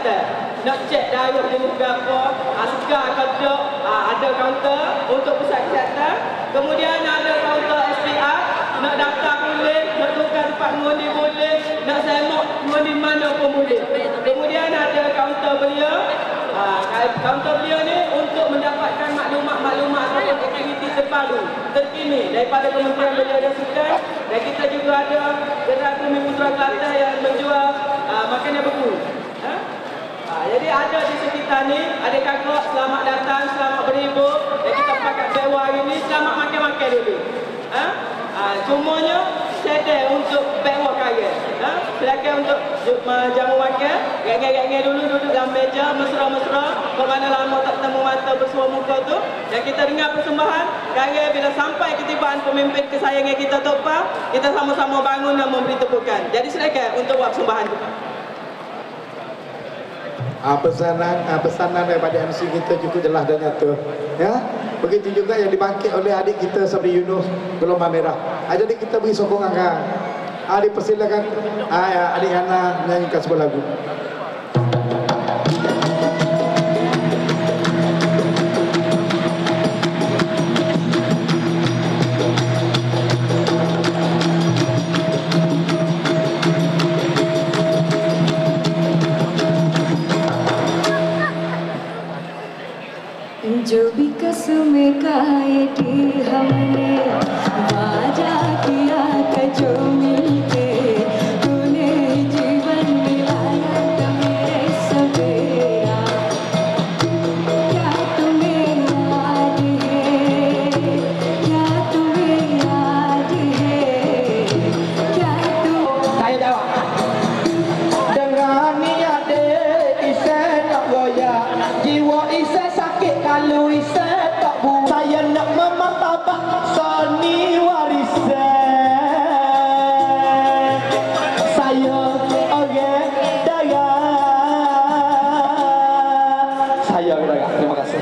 kesihatan. Nak cek darah jenis berapa, segar ke tak, ada kaunter untuk pusat kesihatan. Kemudian ada kaunter SPR, nak daftar boleh, nak tukar tempat mengundi boleh, nak semak mengundi mana pun boleh. Kemudian ada kaunter belia. Kaunter belia ni untuk mendapatkan maklumat-maklumat ataupun aktiviti terbaru, terkini daripada Kementerian Belia dan Sukan. Dan kita juga ada Gerai Bumi Putra Kelantan yang menjual makanan beku. Jadi ada di sekitar ni, adik kakak selamat datang, selamat berhibur. Dan kita pakai bewa hari ni, selamat makan-makan dulu. Cumanya sedar untuk bewa kaya. Silakan untuk jamu makan. Geng-geng dulu duduk dalam meja mesra-mesra. Kerana lama tak temu mata bersua muka tu. Dan kita dengar persembahan. Kaya bila sampai ketibaan pemimpin kesayangan kita Tok Pa, kita sama-sama bangun dan memberi tepukan. Jadi silakan untuk buat persembahan tu. Pesanan daripada MC kita cukup jelas dan nyata, ya. Begitu juga yang dibangkit oleh adik kita Sabri Yunus Gelombang Merah. Jadi kita beri sokongan kan. Dipersilakan adik Hana menyanyikan sebuah lagu. जो भी कसमें खाए थी हमने, वादा किया था जो मिलके, तूने जीवन मिलाया था मेरे सवेरा। क्या तुम्हें याद है, क्या तुम्हें याद है, क्या Saya jawab. Dengan niat dia, Isa nak goyak. Jiwa Isa sakit kalau Isa tak buat. Saya nak memartabat seni warisan. Saya orang darat. Saya orang darat. Terima kasih.